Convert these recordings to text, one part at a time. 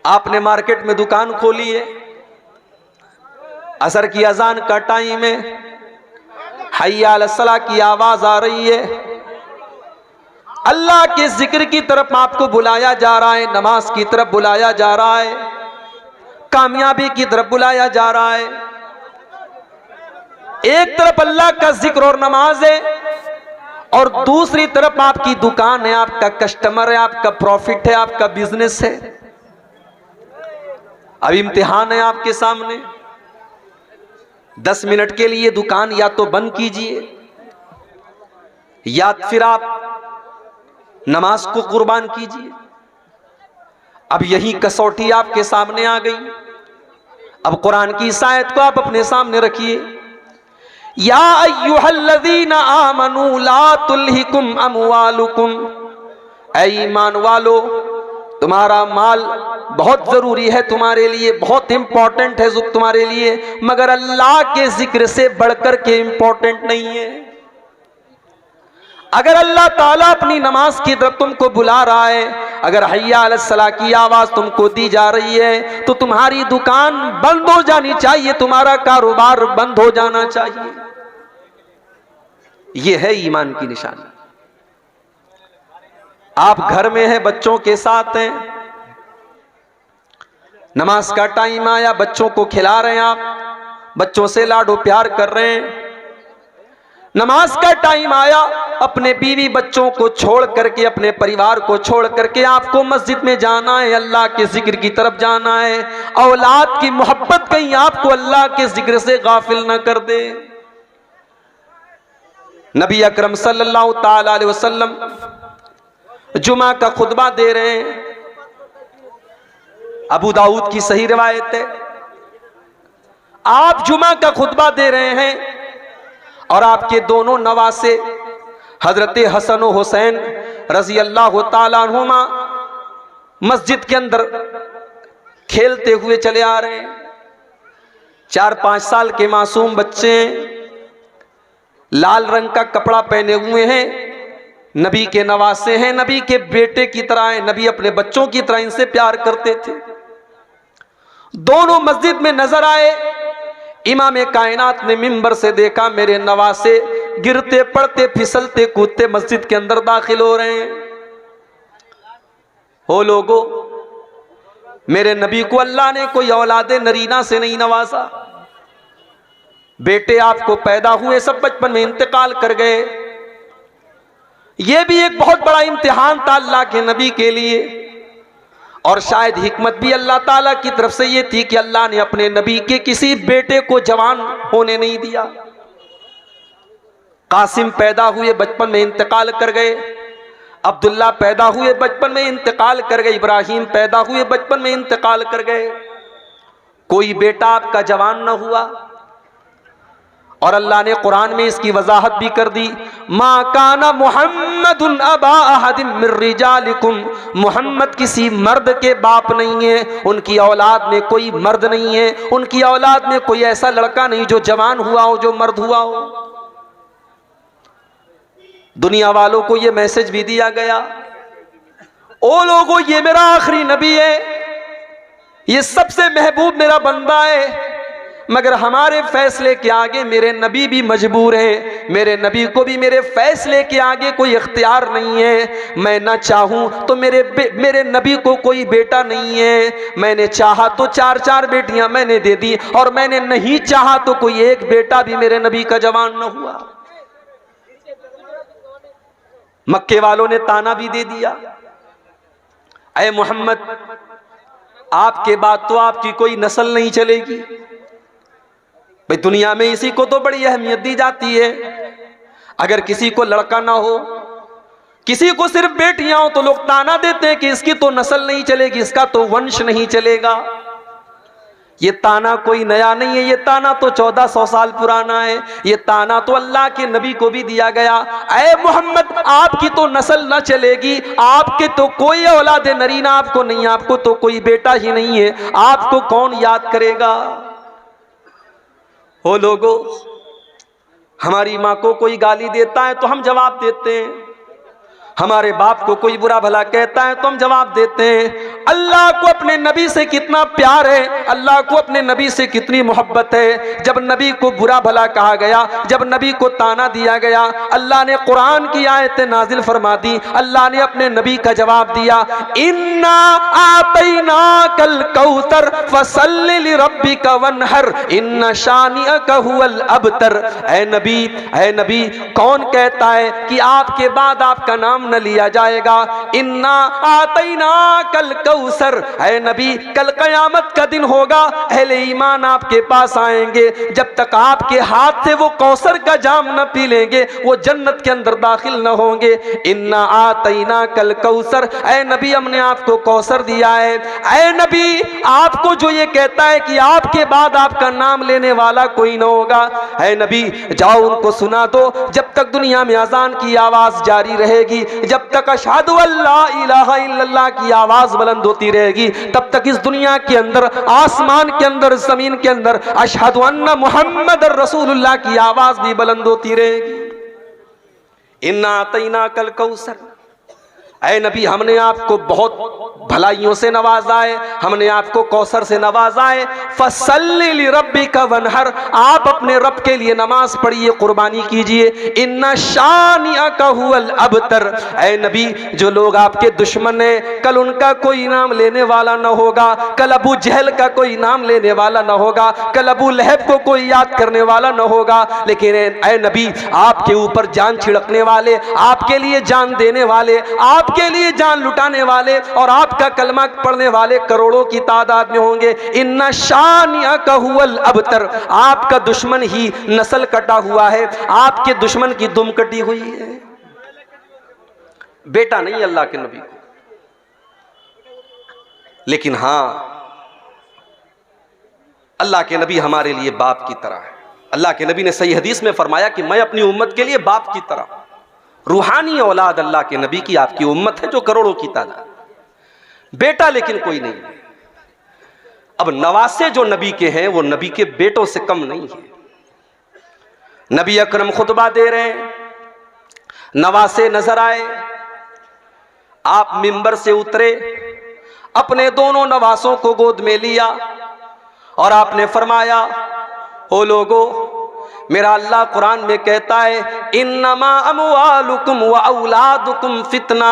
आपने मार्केट में दुकान खोली है, असर की अजान का टाइम है, हय्या अलस सलाह की आवाज आ रही है, अल्लाह के जिक्र की तरफ आपको बुलाया जा रहा है, नमाज की तरफ बुलाया जा रहा है, कामयाबी की तरफ बुलाया जा रहा है। एक तरफ अल्लाह का जिक्र और नमाज है और दूसरी तरफ आपकी दुकान है, आपका कस्टमर है, आपका प्रॉफिट है, आपका बिजनेस है। अब इम्तिहान है आपके सामने, 10 मिनट के लिए दुकान या तो बंद कीजिए या फिर आप नमाज को कुर्बान कीजिए। अब यही कसौटी आपके सामने आ गई। अब कुरान की इस आयत को आप अपने सामने रखिए, या अय्युहल्लज़ीना आमनू ला तुल्हिकुम अमवालुकुम, ऐ ईमान वालो तुम्हारा माल बहुत जरूरी है, तुम्हारे लिए बहुत इंपॉर्टेंट है तुम्हारे लिए, मगर अल्लाह के जिक्र से बढ़कर के इंपॉर्टेंट नहीं है। अगर अल्लाह ताला अपनी नमाज की तरफ तुमको बुला रहा है, अगर हय्या अलस सलाह की आवाज तुमको दी जा रही है, तो तुम्हारी दुकान बंद हो जानी चाहिए, तुम्हारा कारोबार बंद हो जाना चाहिए। यह है ईमान की निशानी। आप घर में हैं, बच्चों के साथ हैं, नमाज का टाइम आया, बच्चों को खिला रहे हैं, आप बच्चों से लाडो प्यार कर रहे हैं। नमाज का टाइम आया, अपने बीवी बच्चों को छोड़ करके, अपने परिवार को छोड़ करके आपको मस्जिद में जाना है, अल्लाह के जिक्र की तरफ जाना है। औलाद की मोहब्बत कहीं आपको अल्लाह के जिक्र से गाफिल न कर दे। नबी अकरम सल्लल्लाहु ताला अलैहि वसल्लम जुमा का खुतबा दे रहे हैं, अबू दाऊद की सही रिवायत है। आप जुमा का खुतबा दे रहे हैं और आपके दोनों नवासे हजरत हसन और हुसैन रजी अल्लाह ताला अन्हुमा मस्जिद के अंदर खेलते हुए चले आ रहे हैं। 4-5 साल के मासूम बच्चे हैं, लाल रंग का कपड़ा पहने हुए हैं, नबी के नवासे हैं, नबी के बेटे की तरह हैं, नबी अपने बच्चों की तरह इनसे प्यार करते थे। दोनों मस्जिद में नजर आए। इमाम कायनात ने मिंबर से देखा, मेरे नवासे गिरते पड़ते फिसलते कूदते मस्जिद के अंदर दाखिल हो रहे हैं। हो लोगो, मेरे नबी को अल्लाह ने कोई औलादे नरीना से नहीं नवाजा। बेटे आपको पैदा हुए, सब बचपन में इंतकाल कर गए। यह भी एक बहुत बड़ा इम्तिहान था अल्लाह के नबी के लिए, और शायद हिकमत भी अल्लाह ताला की तरफ से यह थी कि अल्लाह ने अपने नबी के किसी बेटे को जवान होने नहीं दिया। कासिम पैदा हुए, बचपन में इंतकाल कर गए। अब्दुल्ला पैदा हुए, बचपन में इंतकाल कर गए। इब्राहिम पैदा हुए, बचपन में इंतकाल कर गए। कोई बेटा आपका जवान न हुआ। और अल्लाह ने कुरान में इसकी वजाहत भी कर दी, मा काना मुहम्मदुन अबा अहदिम मिर रिजालिकुम, मुहम्मद किसी मर्द के बाप नहीं है, उनकी औलाद में कोई मर्द नहीं है, उनकी औलाद में कोई ऐसा लड़का नहीं जो जवान हुआ हो, जो मर्द हुआ हो। दुनिया वालों को यह मैसेज भी दिया गया, ओ लोगों, ये मेरा आखिरी नबी है, ये सबसे महबूब मेरा बंदा है, मगर हमारे फैसले के आगे मेरे नबी भी मजबूर है, मेरे नबी को भी मेरे फैसले के आगे कोई इख्तियार नहीं है। मैं ना चाहूं तो मेरे नबी को कोई बेटा नहीं है। मैंने चाहा तो 4-4 बेटियां मैंने दे दी, और मैंने नहीं चाहा तो कोई एक बेटा भी मेरे नबी का जवान न हुआ। मक्के वालों ने ताना भी दे दिया, ऐ मोहम्मद, आपके बाद तो आपकी कोई नस्ल नहीं चलेगी। भाई दुनिया में इसी को तो बड़ी अहमियत दी जाती है। अगर किसी को लड़का ना हो, किसी को सिर्फ बेटियां हो, तो लोग ताना देते हैं कि इसकी तो नस्ल नहीं चलेगी, इसका तो वंश नहीं चलेगा। ये ताना कोई नया नहीं है, ये ताना तो 1400 साल पुराना है। ये ताना तो अल्लाह के नबी को भी दिया गया, ऐ मोहम्मद, आपकी तो नस्ल न चलेगी, आपके तो कोई औलाद नरीना आपको नहीं, आपको तो कोई बेटा ही नहीं है, आपको कौन याद करेगा। हो लोगो, हमारी माँ को कोई गाली देता है तो हम जवाब देते हैं, हमारे बाप को कोई बुरा भला कहता है तो हम जवाब देते हैं। अल्लाह को अपने नबी से कितना प्यार है, अल्लाह को अपने नबी से कितनी मोहब्बत है। जब नबी को बुरा भला कहा गया, जब नबी को ताना दिया गया, अल्लाह ने कुरान की आयतें नाजिल फरमा दी, अल्लाह ने अपने नबी का जवाब दिया, इन्ना आतैनाकल कौसर फसल्लि लिरब्बिका वन्हर इन्ना शानिअका हुवल अबतर। ऐ नबी, कौन कहता है कि आपके बाद आपका नाम न लिया जाएगा? इन्ना आतैनाकल कौसर, ऐ नबी कल कयामत का दिन होगा, अहले ईमान आपके पास आएंगे, जब तक आपके हाथ से वो कौसर का जाम न पी लेंगे वो जन्नत के अंदर दाखिल न होंगे। इन्ना आतैनाकल कौसर, ऐ नबी हमने आपको कौसर दिया है। ऐ नबी, आपको जो ये कहता है कि आपके बाद आपका नाम लेने वाला कोई न होगा, ऐ नबी जाओ उनको सुना दो, जब तक दुनिया में अजान की आवाज जारी रहेगी, जब तक अशहदु अल्ला इलाहा इल्लल्लाह की आवाज बुलंद होती रहेगी, तब तक इस दुनिया के अंदर, आसमान के अंदर, जमीन के अंदर अशहदु अन्ना मुहम्मदर रसूलुल्लाह की आवाज भी बुलंद होती रहेगी। इन्ना आतैनाकल कौसर, ऐ नबी हमने आपको बहुत भलाइयों से नवाजा है, हमने आपको कौसर से नवाजा है। फसल्लि लिरब्बिका वन्हर, आप अपने रब के लिए नमाज पढ़िए, कुर्बानी कीजिए। इन्ना शानिअका हुवल अबतर, ऐ नबी जो लोग आपके दुश्मन हैं, कल उनका कोई नाम लेने वाला न होगा, कल अबू जहल का कोई नाम लेने वाला न होगा, कल अबू लहब को कोई याद करने वाला न होगा, लेकिन ऐ नबी आपके ऊपर जान छिड़कने वाले, आपके लिए जान देने वाले, आपके लिए जान लुटाने वाले और आपका कलमा पढ़ने वाले करोड़ों की तादाद में होंगे। इन्ना शानिअका हुवल अबतर, आपका दुश्मन ही नस्ल कटा हुआ है, आपके दुश्मन की दुम कटी हुई है। बेटा नहीं अल्लाह के नबी को, लेकिन हां अल्लाह के नबी हमारे लिए बाप की तरह है। अल्लाह के नबी ने सही हदीस में फरमाया कि मैं अपनी उम्मत के लिए बाप की तरह, रूहानी औलाद अल्लाह के नबी की आपकी उम्मत है जो करोड़ों की तादाद, बेटा लेकिन कोई नहीं। अब नवासे जो नबी के हैं वो नबी के बेटों से कम नहीं है। नबी अकरम खुतबा दे रहे हैं, नवासे नजर आए, आप मिंबर से उतरे, अपने दोनों नवासों को गोद में लिया और आपने फरमाया, ओ लोगो, मेरा अल्लाह कुरान में कहता है इन्नमा अमवालुकुम व औलादुकुम फितना,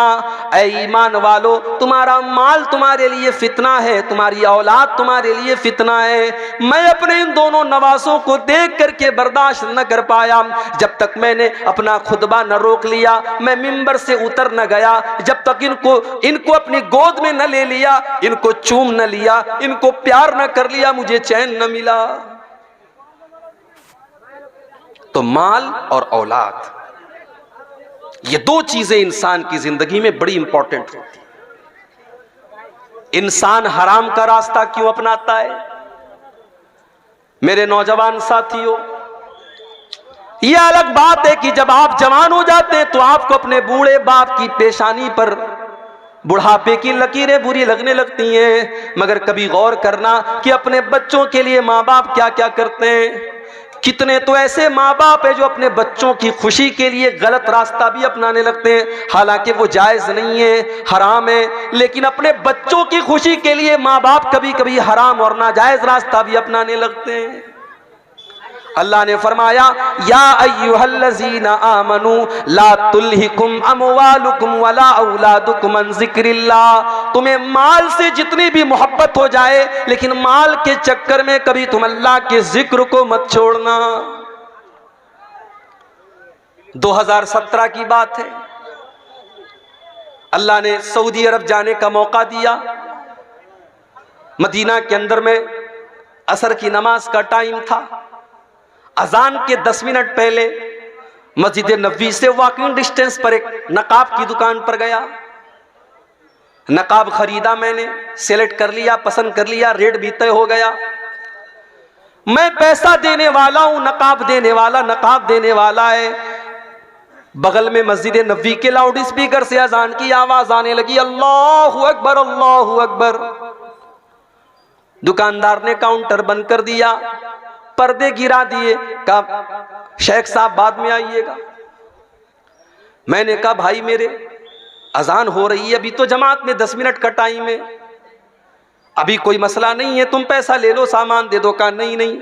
ऐ ईमान वालो तुम्हारा माल तुम्हारे लिए फितना है, तुम्हारी औलाद तुम्हारे लिए फितना है। मैं अपने इन दोनों नवासों को देख करके बर्दाश्त न कर पाया, जब तक मैंने अपना खुतबा न रोक लिया, मैं मिंबर से उतर न गया, जब तक इनको अपनी गोद में न ले लिया, इनको चूम न लिया, इनको प्यार न कर लिया, मुझे चैन न मिला। तो माल और औलाद, ये दो चीजें इंसान की जिंदगी में बड़ी इंपॉर्टेंट होती है। इंसान हराम का रास्ता क्यों अपनाता है? मेरे नौजवान साथियों, यह अलग बात है कि जब आप जवान हो जाते हैं तो आपको अपने बूढ़े बाप की पेशानी पर बुढ़ापे की लकीरें बुरी लगने लगती हैं, मगर कभी गौर करना कि अपने बच्चों के लिए माँ बाप क्या क्या करते हैं। कितने तो ऐसे माँ बाप हैं जो अपने बच्चों की खुशी के लिए गलत रास्ता भी अपनाने लगते हैं, हालांकि वो जायज नहीं है, हराम है, लेकिन अपने बच्चों की खुशी के लिए माँ बाप कभी कभी हराम और नाजायज रास्ता भी अपनाने लगते हैं। अल्लाह ने फरमाया, या अय्युहल्लज़ीना आमनू ला तुल्हिकुम अमवालुकुम वला औलादुकुम अन ज़िक्रिल्लाह, तुम्हें माल से जितनी भी मोहब्बत हो जाए, लेकिन माल के चक्कर में कभी तुम अल्लाह के जिक्र को मत छोड़ना। 2017 की बात है, अल्लाह ने सऊदी अरब जाने का मौका दिया। मदीना के अंदर में असर की नमाज का टाइम था, अजान के 10 मिनट पहले मस्जिद नबवी से वॉकिंग डिस्टेंस पर एक नकाब की दुकान पर गया। नकाब खरीदा, मैंने सेलेक्ट कर लिया, पसंद कर लिया, रेट भी तय हो गया। मैं पैसा देने वाला हूं, नकाब देने वाला है। बगल में मस्जिद नबवी के लाउड स्पीकर से अजान की आवाज आने लगी, अल्लाहु अकबर अल्लाहु अकबर। दुकानदार ने काउंटर बंद कर दिया, पर्दे गिरा दिए, कहा शेख साहब बाद में आइएगा। मैंने कहा भाई मेरे अजान हो रही है, अभी तो जमात में 10 मिनट का टाइम है, अभी कोई मसला नहीं है, तुम पैसा ले लो, सामान दे दो। कहा नहीं नहीं,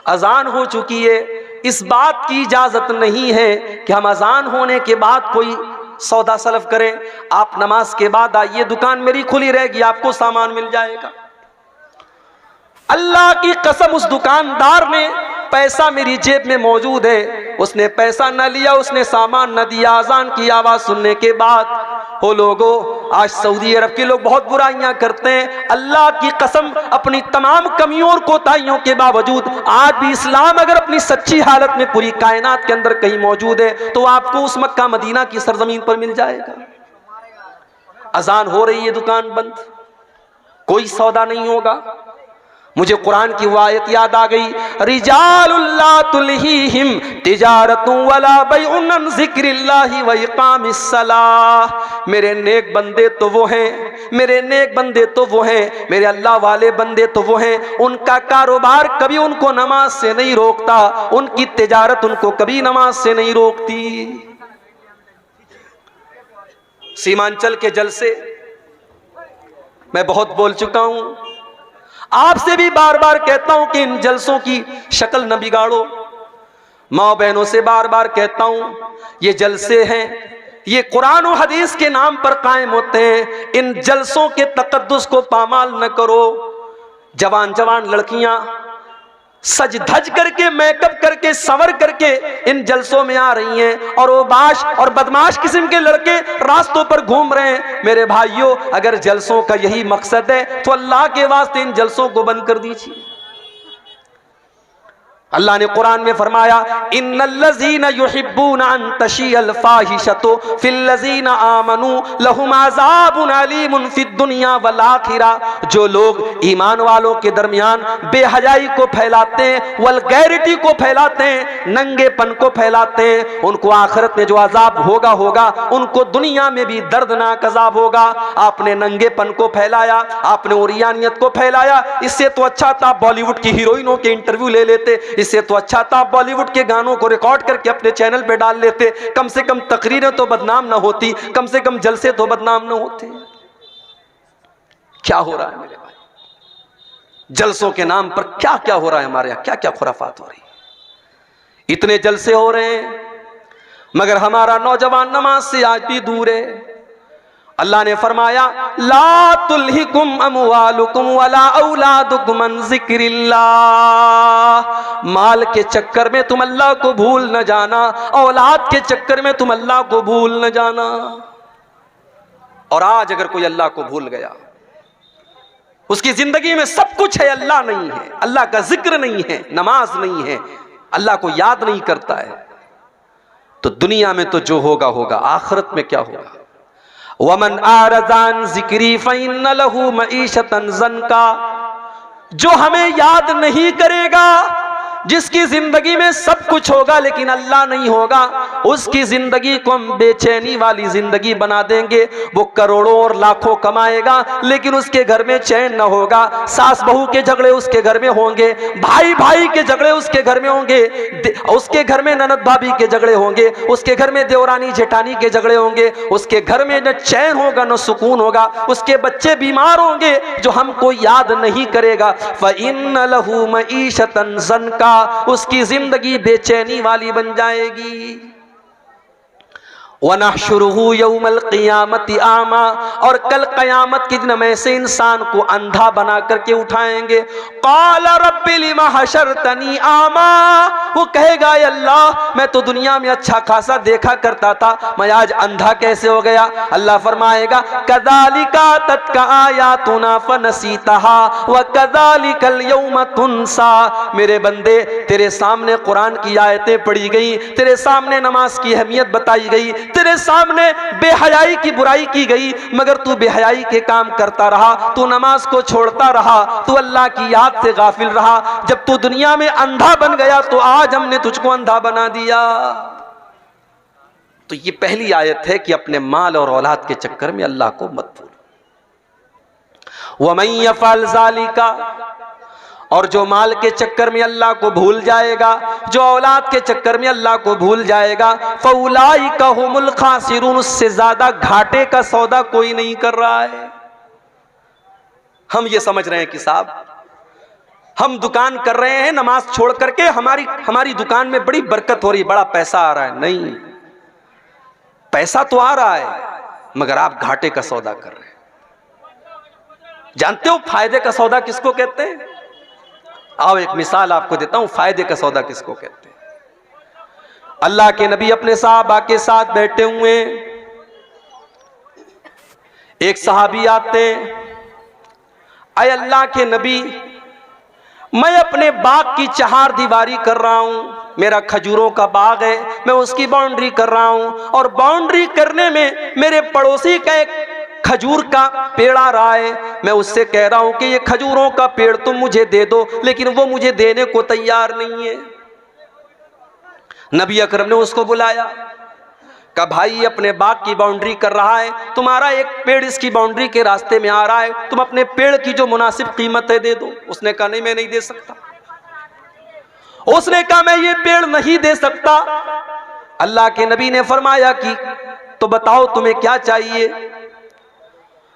अजान हो चुकी है, इस बात की इजाजत नहीं है कि हम अजान होने के बाद कोई सौदा सलफ करें। आप नमाज के बाद आइए, दुकान मेरी खुली रहेगी, आपको सामान मिल जाएगा। अल्लाह की कसम, उस दुकानदार ने, पैसा मेरी जेब में मौजूद है, उसने पैसा न लिया, उसने सामान न दिया। अजान की आवाज सुनने के बाद, ओ लोगों, आज सऊदी अरब के लोग बहुत बुराइयां करते हैं। अल्लाह की कसम, अपनी तमाम कमियों और कोताहियों के बावजूद आज भी इस्लाम अगर अपनी सच्ची हालत में पूरी कायनात के अंदर कहीं मौजूद है तो आपको उस मक्का मदीना की सरजमीन पर मिल जाएगा। अजान हो रही है, दुकान बंद, कोई सौदा नहीं होगा। मुझे कुरान की वो आयत याद आ गई, रिजालुल्ला तुलहीहिम तिजारतु वला बैउन अन ज़िक्रिल्लाहि व इक़ामिस सलाह। मेरे नेक बंदे तो वो हैं, मेरे नेक बंदे तो वो हैं, मेरे अल्लाह वाले बंदे तो वो हैं, उनका कारोबार कभी उनको नमाज से नहीं रोकता, उनकी तिजारत उनको कभी नमाज से नहीं रोकती। सीमांचल के जलसे मैं बहुत बोल चुका हूं, आपसे भी बार बार कहता हूं कि इन जलसों की शक्ल न बिगाड़ो। माँ बहनों से बार बार कहता हूं, ये जलसे हैं, ये कुरान और हदीस के नाम पर कायम होते हैं, इन जलसों के तकद्दुस को पामाल न करो। जवान जवान लड़कियां सज धज करके, मेकअप करके, संवर करके इन जलसों में आ रही हैं, और वो बाश और बदमाश किस्म के लड़के रास्तों पर घूम रहे हैं। मेरे भाइयों, अगर जलसों का यही मकसद है तो अल्लाह के वास्ते इन जलसों को बंद कर दीजिए। अल्लाह ने कुरान में फरमाया, इन्नल्लज़ीना युहिब्बूना अन तशियल फाहिशतु फिल्लज़ीना आमनू लहुम अज़ाबुन अलीमुन फिद दुनिया वल आखिरा। जो लोग ईमान वालों के दरमियान बेहयाई को फैलाते हैं, वल्गैरिटी को फैलाते हैं, नंगेपन को फैलाते हैं, उनको आखिरत में जो अजाब होगा होगा, उनको दुनिया में भी दर्दनाक अजाब होगा। आपने नंगेपन को फैलाया, आपने उरियानियत को फैलाया, इससे तो अच्छा था बॉलीवुड की हीरोइनों के इंटरव्यू ले लेते, इससे तो अच्छा था बॉलीवुड के गानों को रिकॉर्ड करके अपने चैनल पे डाल लेते, कम से कम तकरीरें तो बदनाम ना होती, कम से कम जलसे तो बदनाम ना होते। क्या हो रहा है मेरे भाई, जलसों के नाम पर क्या क्या हो रहा है हमारे यहां, क्या क्या खुराफात हो रही है। इतने जलसे हो रहे हैं मगर हमारा नौजवान नमाज से आज भी दूर है। अल्लाह ने फरमाया, ला तुल्हिकुम अमवालुकुम वला औलादुकुम अन ज़िक्रिल्लाह। माल के चक्कर में तुम अल्लाह को भूल न जाना, औलाद के चक्कर में तुम अल्लाह को भूल न जाना। और आज अगर कोई अल्लाह को भूल गया, उसकी जिंदगी में सब कुछ है, अल्लाह नहीं है, अल्लाह का जिक्र नहीं है, नमाज नहीं है, अल्लाह को याद नहीं करता है, तो दुनिया में तो जो होगा होगा, आखिरत में क्या होगा। वमन आरज़ान ज़िक्री फ़इन्न लहू मईशतन ज़न्का। जो हमें याद नहीं करेगा, जिसकी जिंदगी में सब कुछ होगा लेकिन अल्लाह नहीं होगा, उसकी जिंदगी को हम बेचैनी वाली जिंदगी बना देंगे। वो करोड़ों और लाखों कमाएगा लेकिन उसके घर में चैन न होगा, सास बहू के झगड़े उसके घर में होंगे, भाई भाई के झगड़े उसके घर में होंगे, उसके घर में ननद भाभी के झगड़े होंगे, उसके घर में देवरानी जेठानी के झगड़े होंगे, उसके घर में न चैन होगा न सुकून होगा, उसके बच्चे बीमार होंगे जो हमको याद नहीं करेगा। फ़इन्न लहू मईशतन ज़न्का, उसकी जिंदगी बेचैनी वाली बन जाएगी। वनहशुरुहु यौमल क़ियामति आमा, और कल क़यामत के दिन हम ऐसे इंसान को अंधा बना करके उठाएंगे। क़ाल रब्बि लिमा हशरतनी आमा, वो कहेगा अल्लाह मैं तो दुनिया में अच्छा खासा देखा करता था, मैं आज अंधा कैसे हो गया। अल्लाह फरमाएगा कज़ालिका तत्का आयातुना फनसीतहा व कज़ालिकल यौम तुनसा। मेरे बंदे, तेरे सामने कुरान की आयतें पढ़ी गई, तेरे सामने नमाज की अहमियत बताई गई, तेरे सामने बेहयाई की बुराई की गई, मगर तू बेहयाई के काम करता रहा, तू नमाज को छोड़ता रहा, तू अल्लाह की याद से गाफिल रहा। जब तू दुनिया में अंधा बन गया तो आज हमने तुझको अंधा बना दिया। तो ये पहली आयत है कि अपने माल और औलाद के चक्कर में अल्लाह को मत भूलो। वमन यफ़अल ज़ालिका, और जो माल के चक्कर में अल्लाह को भूल जाएगा, जो औलाद के चक्कर में अल्लाह को भूल जाएगा, फउलाइका हुमुल खासिरून, उससे ज्यादा घाटे का सौदा कोई नहीं कर रहा है। हम ये समझ रहे हैं कि साहब हम दुकान कर रहे हैं नमाज छोड़ करके, हमारी दुकान में बड़ी बरकत हो रही, बड़ा पैसा आ रहा है। नहीं, पैसा तो आ रहा है मगर आप घाटे का सौदा कर रहे हैं। जानते हो फायदे का सौदा किसको कहते हैं? आओ एक मिसाल आपको देता हूं, फायदे का सौदा किसको कहते हैं। अल्लाह के नबी अपने सहाबा के साथ बैठे हुए, एक सहाबी आते हैं, अय अल्लाह के नबी, मैं अपने बाग की चहार दीवारी कर रहा हूं, मेरा खजूरों का बाग है, मैं उसकी बाउंड्री कर रहा हूं, और बाउंड्री करने में मेरे पड़ोसी का एक खजूर का पेड़ आ रहा है, मैं उससे कह रहा हूं कि ये खजूरों का पेड़ तुम मुझे दे दो, लेकिन वो मुझे देने को तैयार नहीं है। नबी अकरम ने उसको बुलाया, कहा भाई ये अपने बाग की बाउंड्री कर रहा है, तुम्हारा एक पेड़ इसकी बाउंड्री के रास्ते में आ रहा है, तुम अपने पेड़ की जो मुनासिब कीमत है दे दो। उसने कहा नहीं, मैं नहीं दे सकता। उसने कहा मैं ये पेड़ नहीं दे सकता। अल्लाह के नबी ने फरमाया कि तो बताओ तुम्हें क्या चाहिए।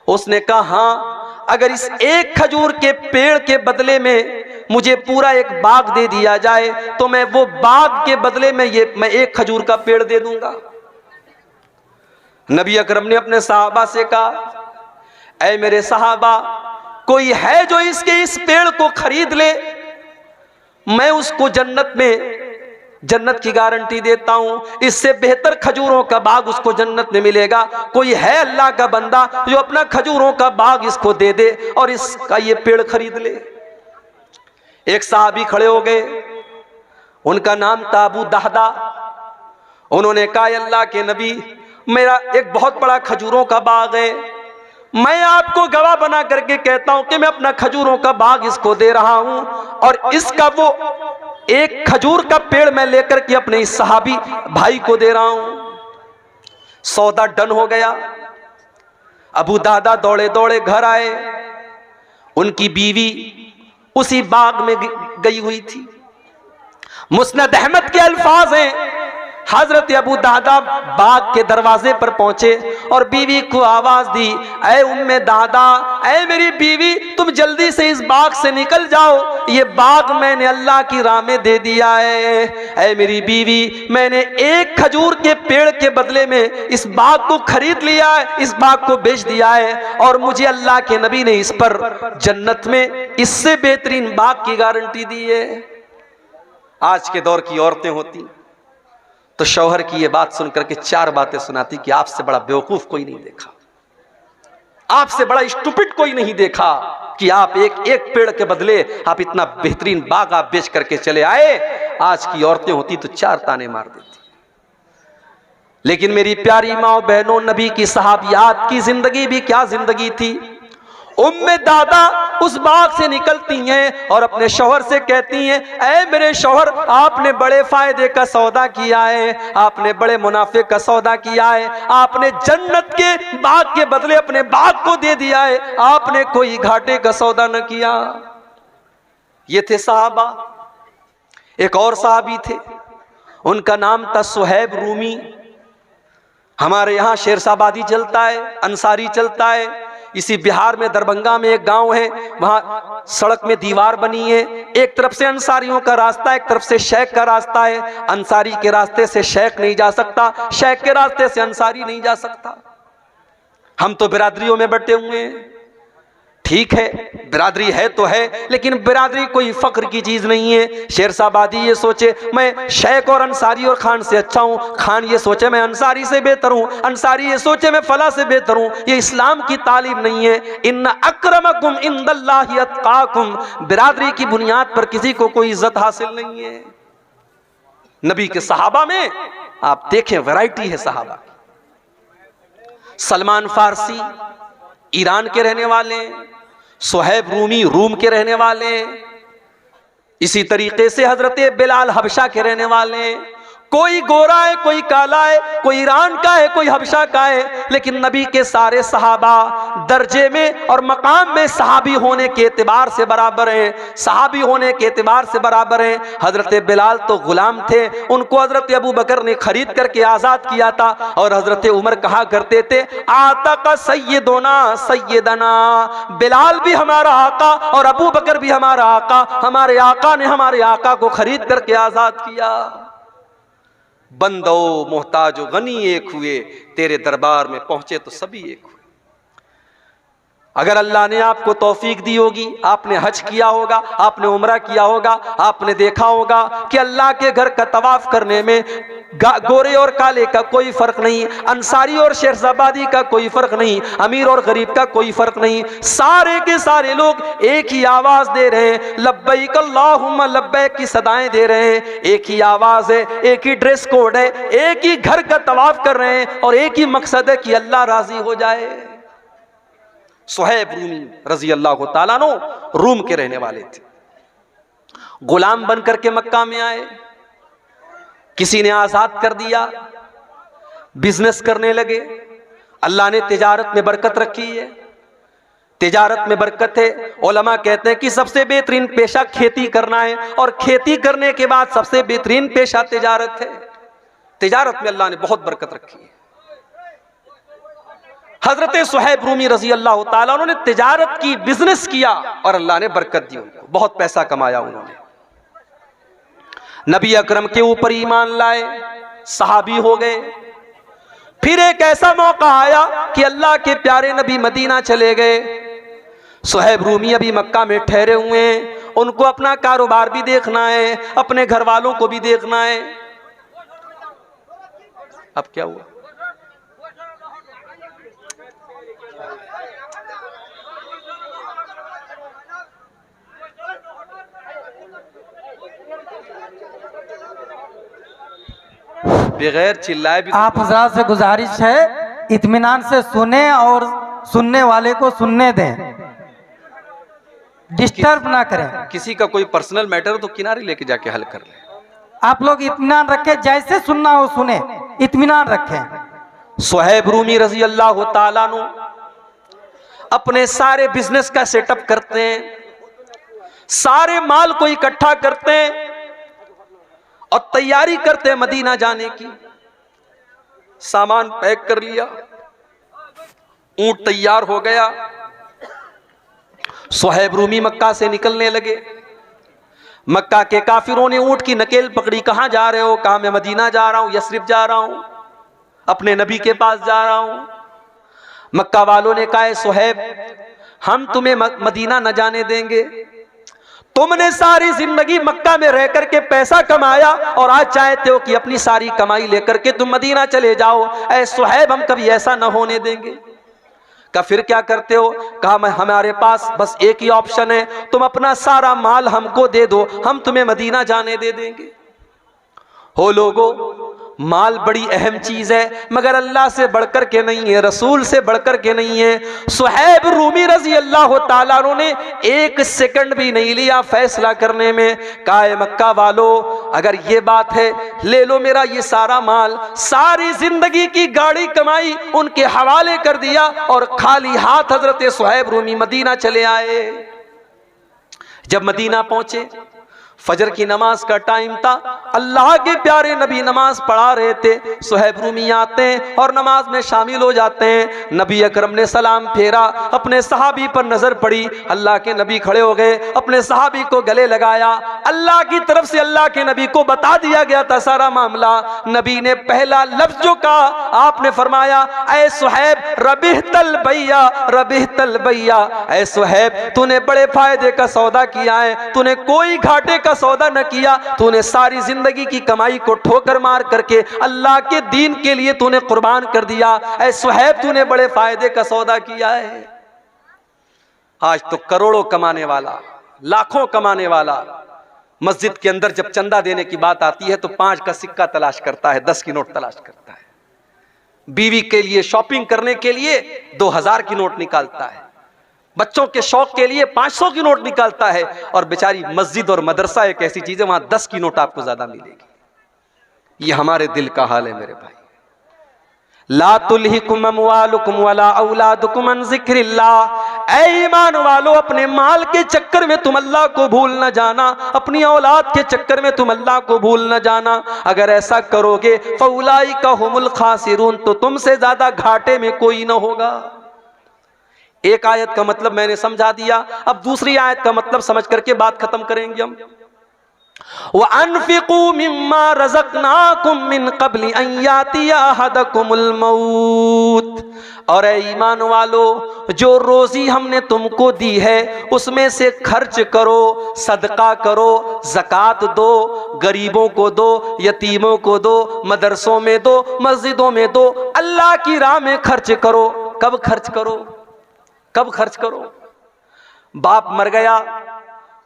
उसने कहा हाँ, अगर इस एक खजूर के पेड़ के बदले में मुझे पूरा एक बाग दे दिया जाए तो मैं वो बाग के बदले में मैं एक खजूर का पेड़ दे दूंगा। नबी अकरम ने अपने सहाबा से कहा, ऐ मेरे सहाबा, कोई है जो इस पेड़ को खरीद ले, मैं उसको जन्नत की गारंटी देता हूं, इससे बेहतर खजूरों का बाग उसको जन्नत में मिलेगा। कोई है अल्लाह का बंदा जो अपना खजूरों का बाग इसको दे दे और इसका ये पेड़ खरीद ले। एक साहबी खड़े हो गए, उनका नाम था अबू दहदा। उन्होंने कहा अल्लाह के नबी, मेरा एक बहुत बड़ा खजूरों का बाग है, मैं आपको गवाह बना करके कहता हूं कि मैं अपना खजूरों का बाग इसको दे रहा हूं, और इसका वो एक खजूर का पेड़ मैं लेकर के अपने इस सहाबी भाई को दे रहा हूं। सौदा डन हो गया। अबू दादा दौड़े दौड़े घर आए, उनकी बीवी उसी बाग में गई हुई थी। मुस्नद अहमद के अल्फाज हैं, हजरत अबू दादा बाग के दरवाजे पर पहुंचे और बीवी को आवाज दी, ऐ उम्मे दादा, ऐ मेरी बीवी, तुम जल्दी से इस बाग से निकल जाओ, ये बाग मैंने अल्लाह की राह में दे दिया है। ऐ मेरी बीवी, मैंने एक खजूर के पेड़ के बदले में इस बाग को खरीद लिया है, इस बाग को बेच दिया है, और मुझे अल्लाह के नबी ने इस पर जन्नत में इससे बेहतरीन बाग की गारंटी दी है। आज के दौर की औरतें होती तो शौहर की ये बात सुनकर के चार बातें सुनाती कि आपसे बड़ा बेवकूफ कोई नहीं देखा, आपसे बड़ा स्टूपिड कोई नहीं देखा कि आप एक पेड़ के बदले आप इतना बेहतरीन बाग आप बेच करके चले आए। आज की औरतें होती तो चार ताने मार देती। लेकिन मेरी प्यारी माँ बहनों, नबी की सहाबियात की जिंदगी भी क्या जिंदगी थी। उम्मे दादा उस बाग से निकलती हैं और अपने शौहर से कहती हैं, ऐ मेरे शौहर, आपने बड़े फायदे का सौदा किया है, आपने बड़े मुनाफे का सौदा किया है, आपने जन्नत के बाग के बदले अपने बाग को दे दिया है, आपने कोई घाटे का सौदा न किया। ये थे साहबा। एक और साहबी थे, उनका नाम था सुहैब रूमी। हमारे यहाँ शेरशाबादी चलता है, अंसारी चलता है। इसी बिहार में दरभंगा में एक गांव है, वहां सड़क में दीवार बनी है, एक तरफ से अंसारियों का रास्ता, एक तरफ से शेख का रास्ता है। अंसारी के रास्ते से शेख नहीं जा सकता, शेख के रास्ते से अंसारी नहीं जा सकता। हम तो बिरादरियों में बटे हुए हैं, ठीक है, बिरादरी है तो है, लेकिन बिरादरी कोई फख्र की चीज नहीं है। शेरशाबादी ये सोचे मैं शेख और अंसारी और खान से अच्छा हूं, खान ये सोचे मैं अंसारी से बेहतर हूं, अंसारी ये सोचे मैं फला से बेहतर हूं, ये इस्लाम की तालीम नहीं है। इन्ना अक्रमकुम इंदल्लाहि अत्काकुम, बिरादरी की बुनियाद पर किसी को कोई इज्जत हासिल नहीं है। नबी के सहाबा में आप देखें वैरायटी है सहाबा। सलमान फारसी ईरान के रहने वाले, सुहैब रूमी रूम के रहने वाले, इसी तरीके से हजरत बिलाल हबशा के रहने वाले, कोई गोरा है, कोई काला है, कोई ईरान का है, कोई हबशा का है, लेकिन नबी के सारे सहाबा दर्जे में और मकाम में सहाबी होने के एतबार से बराबर हैं, सहाबी होने के एतबार से बराबर हैं। हजरत बिलाल तो गुलाम थे, उनको हजरत अबू बकर ने खरीद करके आजाद किया था, और हजरत उमर कहा करते थे आका सैयदोना सैयदना, बिलाल भी हमारा आका और अबू बकर भी हमारा आका, हमारे आका ने हमारे आका को खरीद करके आजाद किया। बंदो मोहताजो गनी एक हुए, तेरे दरबार में पहुंचे तो सभी एक हुए। अगर अल्लाह ने आपको तौफीक दी होगी, आपने हज किया होगा, आपने उम्रा किया होगा, आपने देखा होगा कि अल्लाह के घर का तवाफ करने में गोरे और काले का कोई फर्क नहीं, अंसारी और शेरजाबादी का कोई फर्क नहीं, अमीर और गरीब का कोई फर्क नहीं, सारे के सारे लोग एक ही आवाज दे रहे हैं, लब्बैक अल्लाहुम्मा लब्बैक की सदाएं दे रहे हैं। एक ही आवाज है, एक ही ड्रेस कोड है, एक ही घर का तवाफ कर रहे हैं, और एक ही मकसद है कि अल्लाह राजी हो जाए। सुहैब रूमी रजी अल्लाह ताला अन्हु रूम के रहने वाले थे, गुलाम बन करके मक्का में आए, किसी ने आजाद कर दिया, बिजनेस करने लगे। अल्लाह ने तिजारत में बरकत रखी है, तिजारत में बरकत है। उलमा कहते हैं कि सबसे बेहतरीन पेशा खेती करना है, और खेती करने के बाद सबसे बेहतरीन पेशा तिजारत है। तिजारत में अल्लाह ने बहुत बरकत रखी है। हजरत सुहैब रूमी रजी अल्लाह ताला उन्होंने तिजारत की, बिजनेस किया, और अल्लाह ने बरकत दी उनको, बहुत पैसा कमाया उन्होंने। नबी अकरम के ऊपर ईमान लाए, सहाबी हो गए। फिर एक ऐसा मौका आया कि अल्लाह के प्यारे नबी मदीना चले गए। सुहैब रूमी अभी मक्का में ठहरे हुए हैं, उनको अपना कारोबार भी देखना है, अपने घर वालों को भी देखना है। अब क्या हुआ? बगैर चिल्लाए भी आप हजरात से गुजारिश है इत्मीनान से सुने और सुनने वाले को सुनने दें, डिस्टर्ब ना करें। किसी का कोई पर्सनल मैटर हो तो किनारे लेके जाके हल कर ले। आप लोग इत्मीनान रखें, जैसे सुनना हो सुने, इत्मीनान रखें। सुहैब रूमी रजी अल्लाह ताला अन्हु अपने सारे बिजनेस का सेटअप करते हैं, सारे माल को इकट्ठा करते हैं और तैयारी करते हैं मदीना जाने की। सामान पैक कर लिया, ऊंट तैयार हो गया, सुहैब रूमी मक्का से निकलने लगे। मक्का के काफिरों ने ऊंट की नकेल पकड़ी, कहां जा रहे हो? कहा मैं मदीना जा रहा हूं, यस्रिब जा रहा हूं, अपने नबी के पास जा रहा हूं। मक्का वालों ने कहा सुहैब हम तुम्हें मदीना न जाने देंगे, तुमने सारी जिंदगी मक्का में रह करके पैसा कमाया और आज चाहते हो कि अपनी सारी कमाई लेकर के तुम मदीना चले जाओ। ऐ सुहैब हम कभी ऐसा न होने देंगे। कहा फिर क्या करते हो? कहा हमारे पास बस एक ही ऑप्शन है, तुम अपना सारा माल हमको दे दो, हम तुम्हें मदीना जाने दे देंगे। हो लोगो, माल बड़ी अहम चीज है, मगर अल्लाह से बढ़कर के नहीं है, रसूल से बढ़कर के नहीं है। सुहैब रूमी रजी अल्लाह ताला अन्हु ने एक सेकंड भी नहीं लिया फैसला करने में। कहा मक्का वालों अगर ये बात है, ले लो मेरा ये सारा माल, सारी जिंदगी की गाड़ी कमाई उनके हवाले कर दिया, और खाली हाथ हजरत सुहैब रूमी मदीना चले आए। जब मदीना पहुंचे, फजर की नमाज का टाइम था, अल्लाह के प्यारे नबी नमाज पढ़ा रहे थे। सुहैब रूमी आते हैं और नमाज में शामिल हो जाते हैं। नबी अकरम ने सलाम फेरा, अपने सहाबी पर नजर पड़ी, अल्लाह के नबी खड़े हो गए, अपने सहाबी को गले लगाया। अल्लाह की तरफ से अल्लाह के नबी को बता दिया गया था सारा मामला। नबी ने पहला लफ्ज जो कहा, आपने फरमाया ऐ सुहैब रबिहतल भैया, रबिहतल भैया, ऐ सुहैब तूने बड़े फायदे का सौदा किया है, तूने कोई घाटे का सौदा न किया, तूने सारी जिंदगी की कमाई को ठोकर मार करके अल्लाह के दीन के लिए तूने कुर्बान कर दिया। ऐ सुहैब तूने बड़े फायदे का सौदा किया है। आज तो करोड़ों कमाने वाला, लाखों कमाने वाला मस्जिद के अंदर जब चंदा देने की बात आती है तो 5 का सिक्का तलाश करता है, 10 की नोट तलाश करता है। बीवी के लिए शॉपिंग करने के लिए 2000 की नोट निकालता है, बच्चों के शौक के लिए 500 की नोट निकालता है। और बेचारी मस्जिद और मदरसा एक ऐसी चीज है, वहां 10 की नोट आपको ज्यादा मिलेगी। ये हमारे दिल का हाल है मेरे भाई। ला तुल्हिकुम अमवालुकुम वला औलादुकुम अन ज़िक्रिल्लाह। ऐ ईमान वालो, अपने माल के चक्कर में तुम अल्लाह को भूल न जाना, अपनी औलाद के चक्कर में तुम अल्लाह को भूल न जाना। अगर ऐसा करोगे फउलाइका हुमुल खासिरून, तो तुमसे ज्यादा घाटे में कोई न होगा। एक आयत का मतलब मैंने समझा दिया, अब दूसरी आयत का मतलब समझ करके बात खत्म करेंगे हम। वअन्फिकू मिम्मा रज़क़नाकुम मिन क़ब्लि अन यातिया अहदकुमुल मौत। और ऐ ईमान वालो, जो रोजी हमने तुमको दी है उसमें से खर्च करो, सदका करो, ज़कात दो, गरीबों को दो, यतीमों को दो, मदरसों में दो, मस्जिदों में दो, अल्लाह की राह में खर्च करो। कब खर्च करो? कब खर्च करो? बाप मर गया,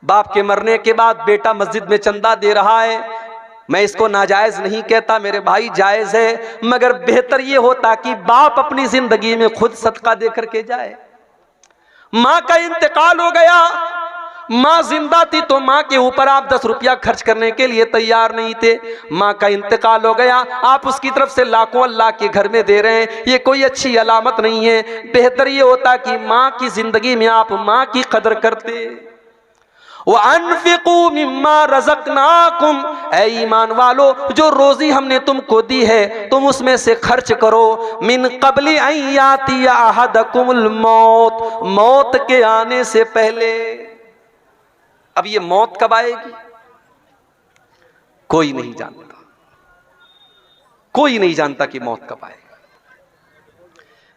बाप के मरने के बाद बेटा मस्जिद में चंदा दे रहा है, मैं इसको नाजायज नहीं कहता मेरे भाई, जायज है, मगर बेहतर ये होता कि बाप अपनी जिंदगी में खुद सदका दे करके जाए। माँ का इंतकाल हो गया, माँ जिंदा थी तो माँ के ऊपर आप 10 रुपया खर्च करने के लिए तैयार नहीं थे। माँ का इंतकाल हो गया, आप उसकी तरफ से लाखों अल्लाह के घर में दे रहे हैं, ये कोई अच्छी अलामत नहीं है। बेहतर ये होता कि माँ की जिंदगी में आप माँ की कदर करते। वअन्फिकू मिम्मा रज़क़नाकुम, ऐ ईमान वालो, जो रोजी हमने तुमको दी है तुम उसमें से खर्च करो। मिन क़ब्लि अन यातिया अहदकुमुल मौत, मौत के आने से पहले। अब ये मौत कब आएगी कोई नहीं जानता, कोई नहीं जानता कि मौत कब आएगी।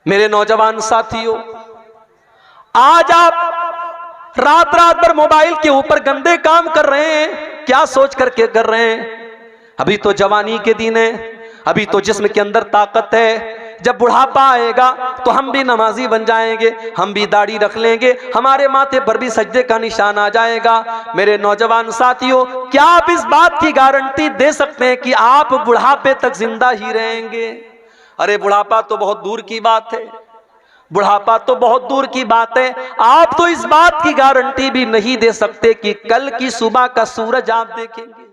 मेरे नौजवान साथियों, आज आप रात रात भर मोबाइल के ऊपर गंदे काम कर रहे हैं, क्या सोच करके कर रहे हैं? अभी तो जवानी के दिन है, अभी तो जिस्म के अंदर ताकत है, जब बुढ़ापा आएगा तो हम भी नमाजी बन जाएंगे, हम भी दाढ़ी रख लेंगे, हमारे माथे पर भी सजदे का निशान आ जाएगा। मेरे नौजवान साथियों, क्या आप इस बात की गारंटी दे सकते हैं कि आप बुढ़ापे तक जिंदा ही रहेंगे? अरे बुढ़ापा तो बहुत दूर की बात है, बुढ़ापा तो बहुत दूर की बात है। आप तो इस बात की गारंटी भी नहीं दे सकते कि कल की सुबह का सूरज आप देखेंगे।